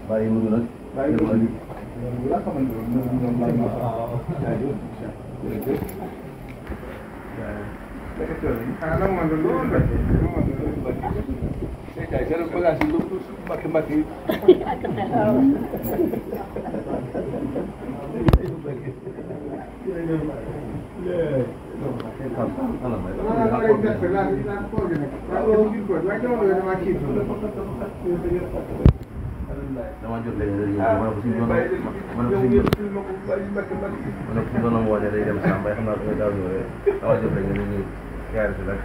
bàyyi mu nag bàyyi mu nag la xamante ne moom la ma dama jot léegi nga ma ne ko suñu doon woo ne day dem Samba xam naa da nga daaw ñëw rek dama jot léegi nga ñëw yaari si nag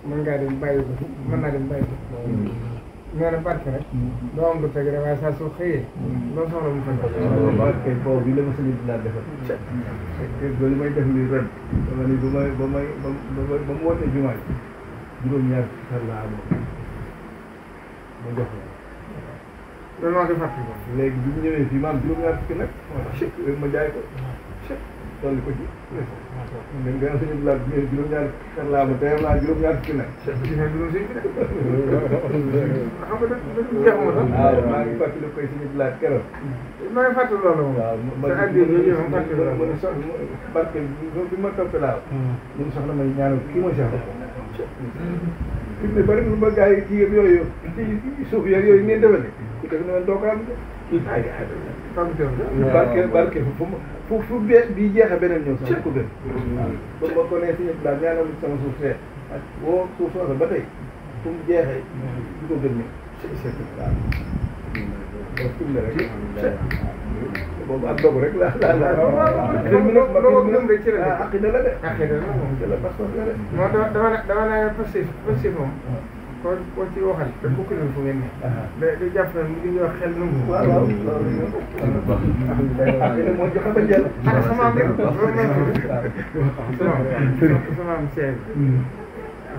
mën ngaa dem bàyyi ko mën naa dem bàyyi ko nee na barke rek doo am lu teg rek waaye saa soo xëyee loo soxla mu fekk barke boobu bi la ma sëñ bi laa defal loolu may def nii ren dama ni ba mu wootee jumaa ji juróom-ñaar xar laa amoon ma jox la loolu moo di fàttali ko léegi bi mu ñëwee fii ma am juróom-ñaar fukki nag ma jaay ko dolli ko ci mais nga sëñ bi laa juróom-ñaar xar laa amoon tey laa juróom-ñaar fukki nag maa ngi fàttali koy sëñ bi laa keroog maa ngi fàttali loolu moom waaw barke bi ma topp laa mu ngi soxla may ñaanal kii mooy sax fi mu ne bëri na ba gars yi kii yooyu ci suuf yeeg yooyu ngeen defal ku def ne doo ko am barke fu bii jeexe beneen ñëw sax ko gën ba ma ko nee si ñëpp daal ñaanal sama suuf see ak woo suuf soosa ba tey fu mu jeexee di ko gën ñëw waaw fi mu ne rek boobu ak dogu rek la loo gëm rek ci la aqida la de aqida la moom la pas-pas la de moo dama naa passif moom koo ci waxal te bokk leen fu ngeen ne da jàpp na li ñuy wax xel nangu waaw aqida moo joxe ba jël sama am rek sama am seeg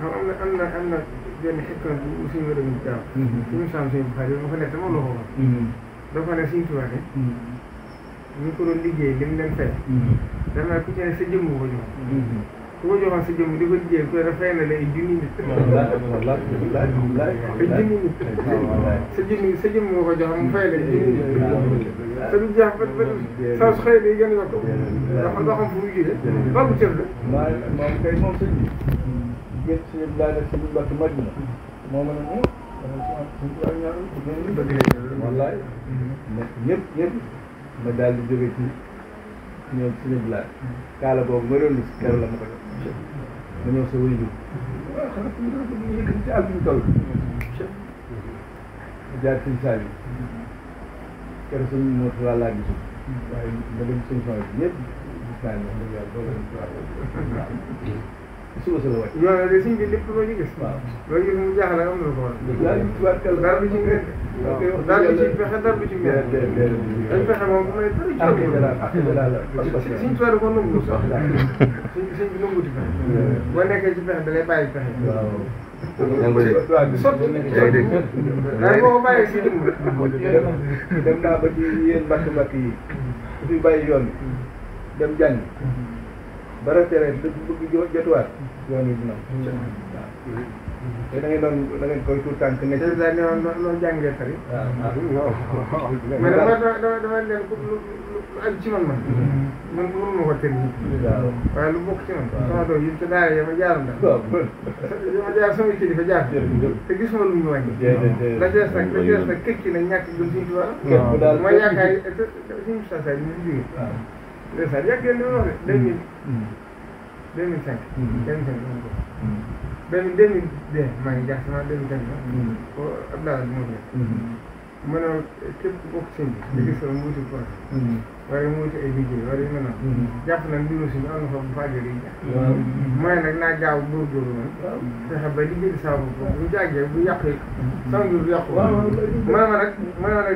xam am na benn xikma bu suñu war a ñu gaaw suñu sam suñu xarit ba fa nekk dama la ko wax dafa ne suñu tubaab ñu ko doon liggéey li mu leen fay dama ku ci ne sa jëmm ko jox ku ko joxoon sa jëmm di ko liggéey ko dafay na la ay junni nit ay junni nit sa jëmm nga ko jox mu fay la junni nit te du jeex ba saa su xëy day gën a yokk doo xam fu mu jógee baabu cëf la moom kay moom sëñ bi gén suñu daal si lu mbakk Madina moo mën a moom wallaay ñëpp ma daal di jóge ci ñëw suñu bilaay kaala boobu ma doon gis keroog la ma ko jox ma ñëw sa wuyu bi waaw xanaa fu ñu yëkkati ci àll bi ñu toll jaar suñu saal yi keroog suñu motu laa gisul waaye ma dem suñu fan bi ñëpp gis naa ne wax dëgg yàlla boobu suba sa la wàcc yoon de suñ bi lépp loo ci gis waaw loo gis mu jaaxle am na lu ko war dara du ci mbir dara du ci pexe dara du ci mbir dañ fexe moom bu may suñ tuwaat ko nangu sax suñ bi nanguti pexe boo nekkee ci pexe da lay bàyyi pexe sotti daal boo ko bàyyi si jëmm dem naa ba ci yéen mbàkk yi ku fi bàyyi yoon bi dem jàng ba retraite bëgg jotuwaat yoon wi dina te da ngeen koy tuut tànk nekk daal ne woon loo jàngee tari mais dama leen lu aju ci man mënuma ko tëri waaye lu bokk ci man sama doom yi te daara ya ma jaaroon daal ma jaar sama kilifa jaar te gis ma lu ñu wàññi la jees nag kër ci nag ñàkk gëm suñu tubaab mooy yaakaar suñu sasay ñu fi jógee ndeysaan yàgg ngeen di wax de 2005 2002 maa ngi jaax sama 2005 ko Abdoulaye moo fi ma ne képp ku bokk sëñ bi da gis sama mu wuti projet wala mu wuti ay liggéey wala yu mel noonu jàpp nag mbiru suñu am na fa bu fàggee day jàpp mooy nag naa gaaw góorgóorlu man fexe ba liggéey sama bopp bu jàggee bu yàqee sama mbir bu yàqu ma nag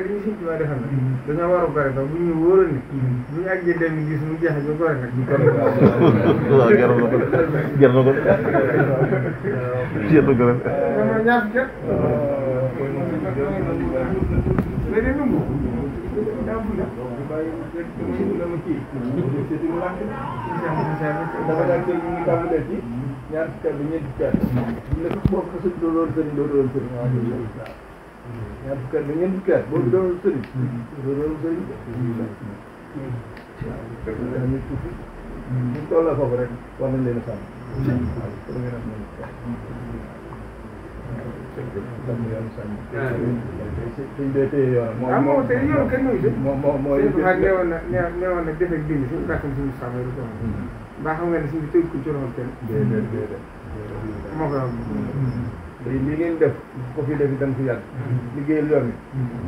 li ñu siñ ci waa defal nag dañoo war a gore ba bu ñu wóoroon ni bu ñu àggee 2010 mu jeexe ñu gore nag waaw jar na ko dama ñaar fukki at léegi nangu dafa daan dégg ñu ngi tàmbalee ci ñaar fukki at bi ñeenti fukki at ñu ne ko boobu xasul doon sëriñ ñaar fukki at bi ñeenti fukki at boobu doon sëriñ ñu tuuti ñu toll foofu rek war nañ leen a sàmm suñ dee téye yoon moom tey yoon kenn nuyu mooy neewoon na defek dindi suñu gàttal suñu sàmm yi ko mbaa xam nga ne suñu tëgg ko ci loxo kenn moo ko li ngeen def ko fi def itam fi yàgg liggéeyal yoon bi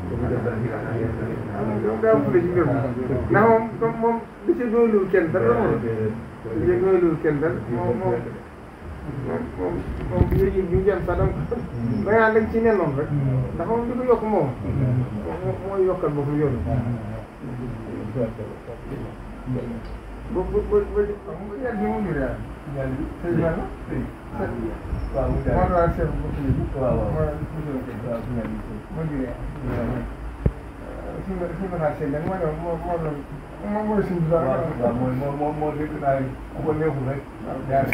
ko fi def daal daa fule ci mbir ndax moom da ci doyluwul kenn dara da ci doyluwul kenn dara moom yéegi ñu jëm sax danga da ngaa dañ ci nennoon rek ndax moom di ko yokk moom mooy yokkal boppam yoonu yàgg mu jur yaa sëñ Balla waaw moo doon chef bu kii waaw moo jur yaa suñu mën a seen nag moom mooy suñu bi waaw moo dégg naa ku ko neexul rek jaar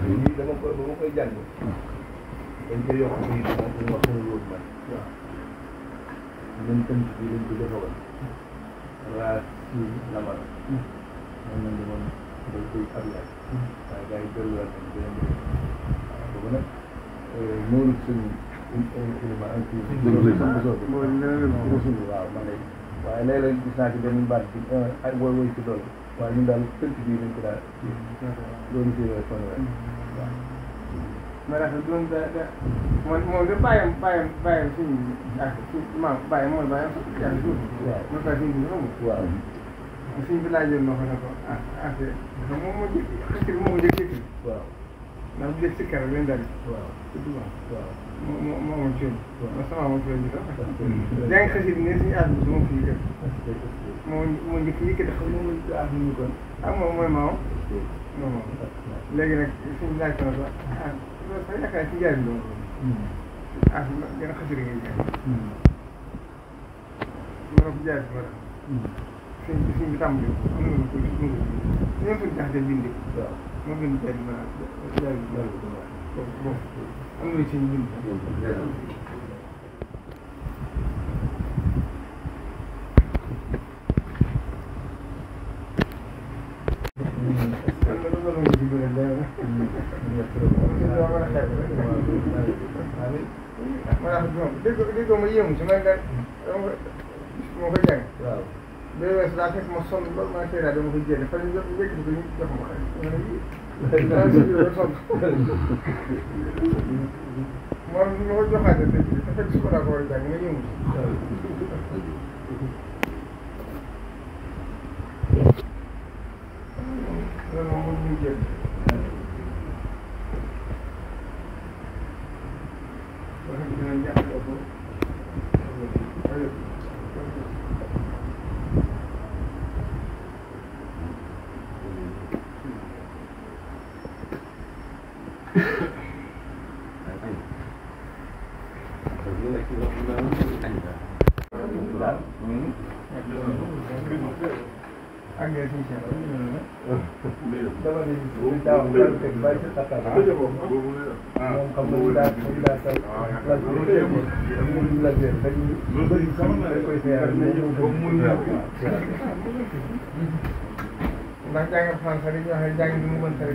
lii dama koy jàng dañ koy yokk fii moom bu ma xamul woon man waaw ñun tënk bi dañ ko defawoon waa si lamara moom nañ demoon day koy ablaay waaye gars yi delluwaat nañ beneen waaw boobu nag moolu suñu élément waaw man lay waaye léeg-léeg gis naa ci benn baat bi ay woy ci loolu waaye ñun daal tënk bii lañ ko daal loolu ci kon rek waaw ma rafet doon moom de bàyyam suñu ak maam bàyyam mooy bàyyam yàlla suuf ma fa suñ bi xamul waaw suñ bi laajoon loo xam ne ko moom moo jëkk xëkkër moo jëkk sikkar waaw ndax bu jëkk sikkar leen dal waaw waaw moo coon ma sama ma coon bi sax jàng xasit ne suñu aat bi moom fii kër moo njëkk yëkkati xam moom aat ñu kon moom mooy maamam moom léegi nag suñu laaj ko na ko loolu sax yaakaar ci jaay bi loolu gën a xasiri ngay jaay ma ko jaay bi wala suñ bi tàmbali am na ko ñoom suñu jaxte bindi moo gën jaay bi wala jaay bi bon am na suñu bind dégg ma yéemu si man moo ko jàng waaw léegi weesu daa fekk ma sonn loolu ma tey daal dama koy jëlee fa ñu yëkkati ko ñu jox ma xëy moom ma ko joxaate te fekk suba daa ko war a jàng nga yéemu si loolu moom ñu jël ndax jàng français dañuy wax ne jàng bi mu mën tari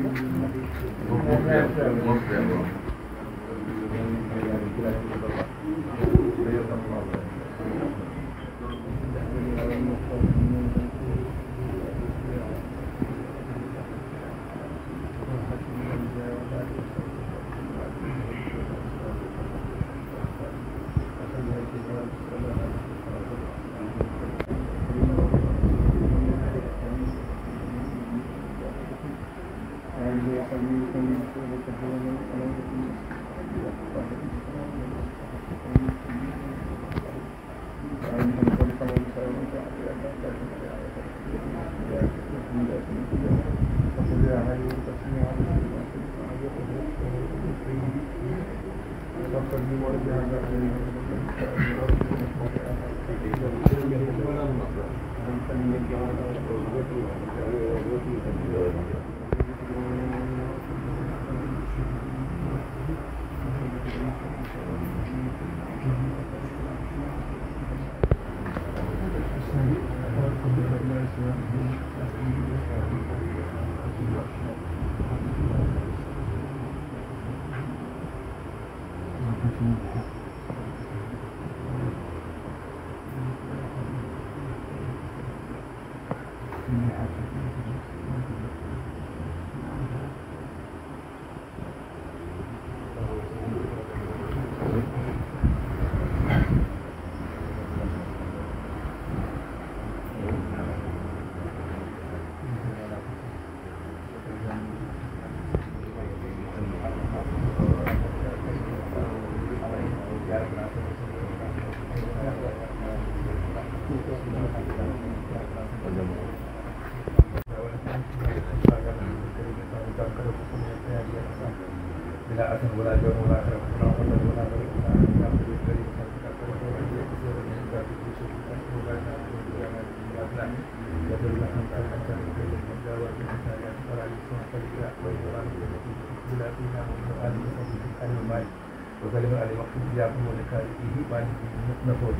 وسلم على وقت الجامع ولكائه مالك نفوذ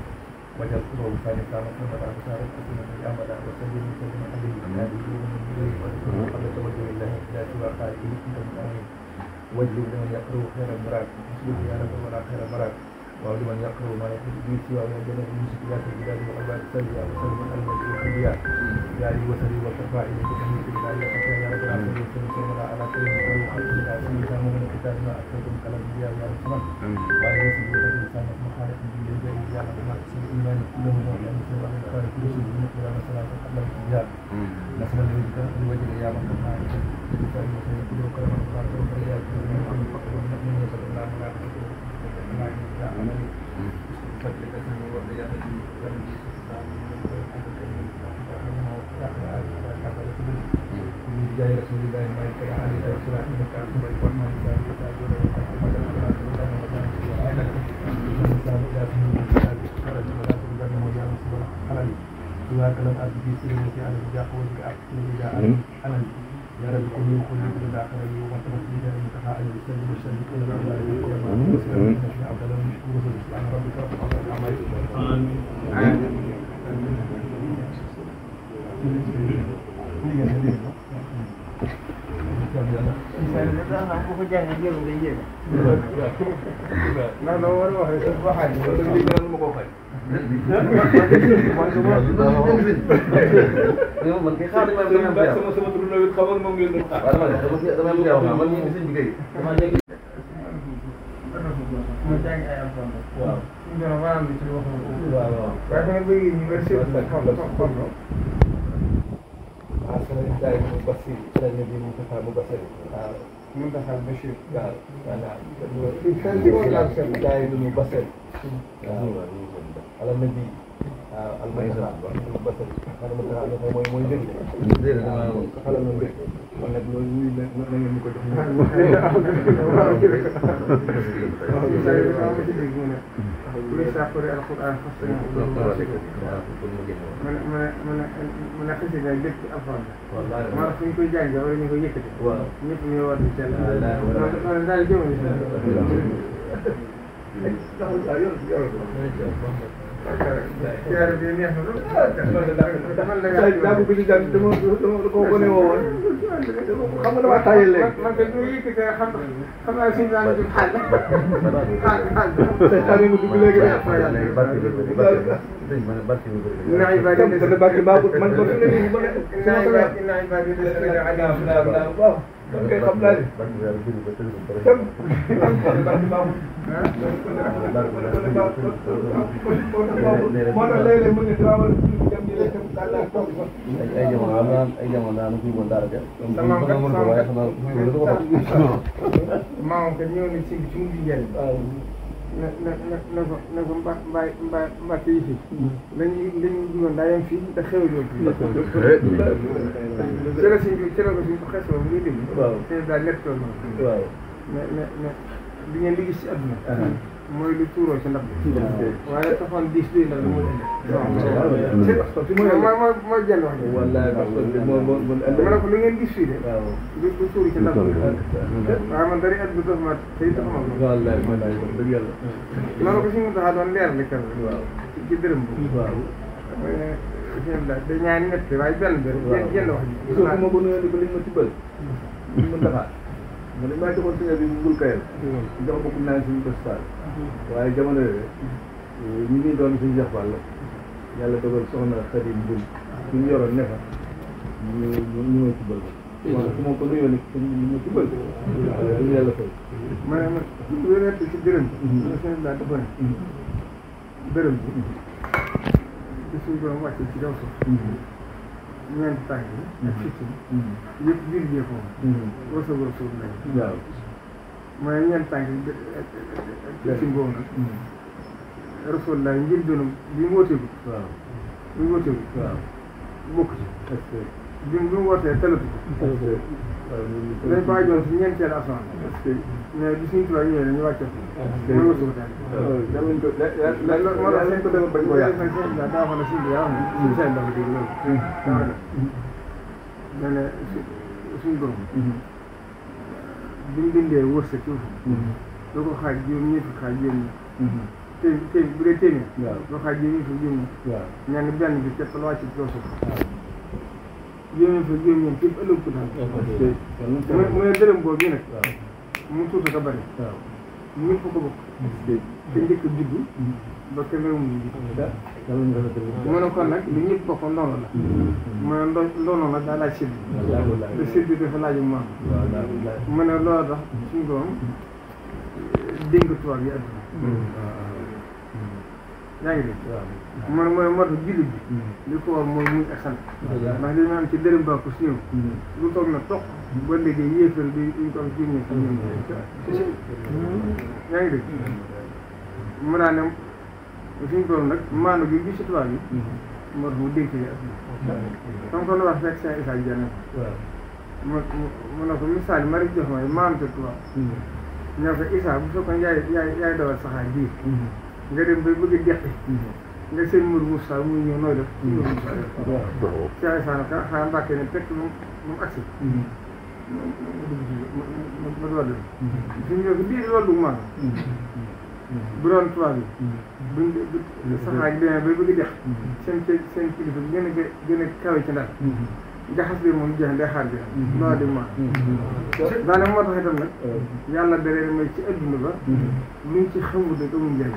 وجل قلوب ثاني كانت من بعد سارة أسنة الأمل وسلم وسلم عليه هذه من إليه وذكره قبل توجه الله إلى سوى قائله أنت من آمين واجلب لمن يقرأ خير المراد مسلم يا رب ولا خير مراد waaw di man yàq ma ne bi ci waaw gën a musique ya ci daal mo Allah salli ala salman al masjid ya ya yi wasali wa tafa ila tamit bi daal ya ta ya rabbal alamin sallallahu ala sayyidina wa khalqina sayyidina muhammad kitabina asakum kalam ya ya rahman wa ya wasali wa tafa ma khalaq bi lillahi ya ma sun iman lahu wa ya muslim wa khalaq bi lillahi ya ma salatu qabla ya nasma lillahi wa wajhi ya man kana bi sallallahu alaihi wa sallam kalam wa ya man faqad min sallallahu alaihi wa sallam جاي رسول الله ما يكره عليه الصلاة والسلام والفرمان يا رب كل يوم كل يوم داخل اليوم وتبصير المتفاعل بالسلم والسلم كل ما يقول كل ما يقول في عبد الله مشكور سبحان ربك رب العزة عما man kay xaar ma sama tur nawet xamal moom ngeen doon xaar dama bëgg wax man ñi sëñ bi kay dama nekk ma jàng ay alxuraan waaw ñu doon waram bi ci waxu waaw waaw waaye da nga bëgg ñu nga seet xam asalaam jaay mu bassi la ne bi mu tafa mu bassi waaw mun taxal Bachir waaw voilà jaay mu bassi waaw ala nabi al maysa al bassi xana mu taxa mooy dëgg déedéet dama xala no rek kon nag loolu muy na ngeen ñu ko jox من أخذ إذا جبت أفضل ما راح يكون جاهز ولا يكون يكتب نفهم يوارد السلام من ذلك الجمل يا رب يحمد daa bëgg jàng dama ko gone woo woon xam nga dama tayel léegi man kay du yëkkati xam naa suñu daan di xaal seytaane mu dugg léegi rek إن عبادي dana barke baaxul man ba fi ne nii ma ne إن عبادي الذين عليهم waaw man kay xam naa ne tam moo tax léeg-léeg mu ne traawal jam ñi lay tam daal laa toog fa ay jamono am na ay jamono naa nu kuy woon dara ja waaye xam naa maam kat ñëw na ci mu di jël na ko mbàkk yi fii lañu jugoon daa yem fii te xewloo fii ci la ko suñ ko xesoo muy dégg te daal lekk tool moom waaw ne li ngeen di gis ci àdduna mooy lu tuuroo ci ndab waaye taxoon diis duy ndab mooy mooy jënd wax ji wallaay ma ne ko li ngeen gis fii de du tuuri ci ndab waaye man dari at bu dox ma tey taxama wallaay dëgg yàlla noonu ko suñu taxaa doon leer li kër waaw ci dërëm bu waaw da ñaari nett waaye benn bi jënd wax ji soo ko ma ko nuyoo ni ko liñ ma tibbal liñ ma taxaat ma ne maa defoon suñu bi mu ngul kayal jox bokk naa suñu bés faal waaye jamono yooyu ñu ngi doon suñu Cheikh Fall yàlla dogal soxna Xadim Mbul suñu yoroon ne fa ñu ma tibbal ma su ma ko nuyoo ni ñu ma tibbal duñu yàlla fay ma ne ma wénett ci dërëm bi seen daa dafa ne dërëm bi di suñu borom wàcce ci daw suuf ñeenti tànk yi ak fitti yëpp biir jee ko wërsëgal suuf lañ waaw mooy ñeenti tànk yi ci ngóob nag Rasulullah ngir doonam bi mu wóoteeku waaw bi mu wóoteeku waaw bokk ci bi mu wootee talatu ko dañ ko ajoon si ñeenteel asamaan mais bi suñu tubaab ñëwee dañu wàcce ko mooy wërsëgu tànk damañ ko moo tax lañ ko demal bañ ko yàq daa wax ne suñu bi yaa wax ne suñu seen dafa dégg loolu daa wax ne ne suñu borom bi ñu bindee wërsëg ci doo ko xaaj juróom ñeenti xaaj juróom ñi bu dee téeméer doo xaaj juróom ñeenti juróom ñi ñaa ngi benn bi képp la wàcc ci kaw suuf juróom fa juróom ñeent képp ëllëg ko daal mu ne dërëm boobu yi nag mu tuuta ka bari ñëpp ko bokk te njëkk a juddu ba kenn mu ne kon nag li ñëpp bokk ndono la mu ne ndono nag daa laaj sédd te sédd dafa laaj mu am mu ne loolu tax suñu doom dénk tubaab yi adduna yaa ngi dégg mooy moo tax jullit bi li ko war mooy muñ ak sant ndax li ñu am ci dërëm baa ko si ñëw lu toog na toq ba léegi yéefal bi ñu ko am ci ñëw yaa ngi dégg mu daa ne suñu doom nag maanu gi bi si tubaab yi moo tax mu dénk yi adduna comme ko la wax fekk Cheikh Issa Diagne mu ne ko misaal yi ma rek jox mooy maanu te tubaab ñoo ko Issa bu fekkoon yaay dawal saxaar bii nga dem bay bëgg a deqi nga seen Mourou Moussa muy ñëw nooy def Mourou Moussa Cheikh Issa nag xanaa Mbàkke ne fekk mu agsi ma doon dem suñu ñëw ko biir loolu du maanaam bu doon tubaab yi buñ saxaar yi demee bay bëgg a deq seen kilifa gën a kawe ci ndar jaxas bi moom jeex day xaar bi loolu di ma daane moo tax itam nag yàlla da leen may ci adduna ba luñ ci xamul rek amul njëriñ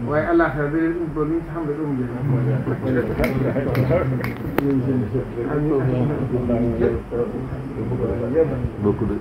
waaye àllaaxira da leen indi ba luñ ci xam rek amul njëriñ beaucoup de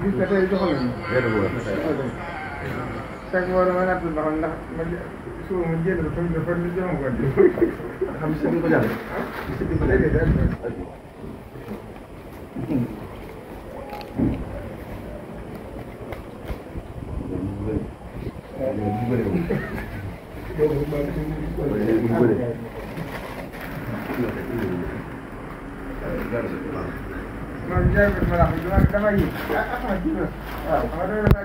gis nga tey doxal nañu. chaque fois dama natt ba xam ndax ma suba ma jéem a toog dafa lu jëm ko di. xam si bi ko jàng si bi ko jàng non jaay ko ma la xam dama yi ah ji na waaw xam nga dafa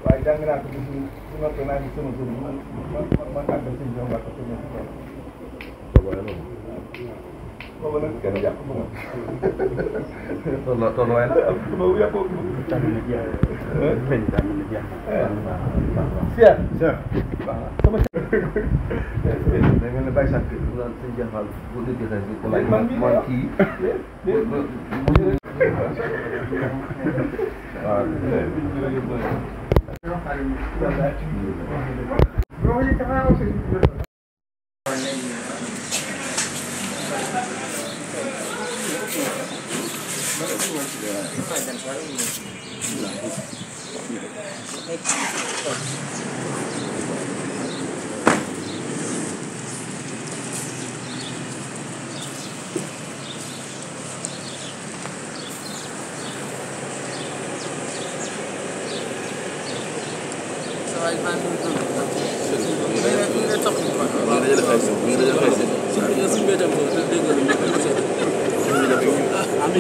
waaye jàng naa ko bis bu noppee naa ni sama tur man àggal sëñ Jox Mbàkke ko nekk booba nag kenn yàq ko moom tolluwaay la boobu yàqoo sama day mel ne Baye Sàkk naan sëñ Jaxal bu déggee xëy bi ko laaj man kii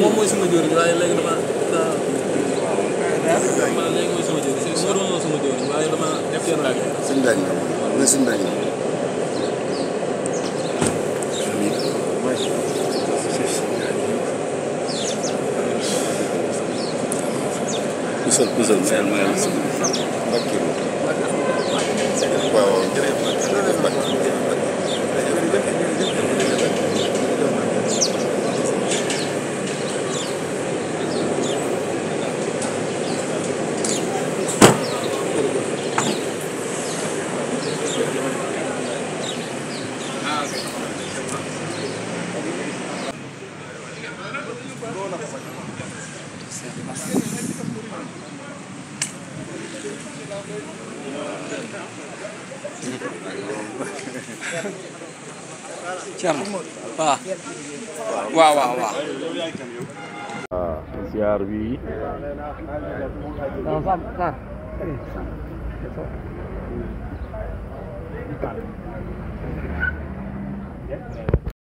moom mooy sama jëriñ waaye léegi dama léegi mooy sama jëriñ si waroon sama jëriñ waaye dama def yenn laaj. sëñ Mbengue mooy sëñ Mbengue. pusal pusal seen mayal si mbakki waaw jërëjëf Cerno waaw waaw waaw waaw ziar bi Sam.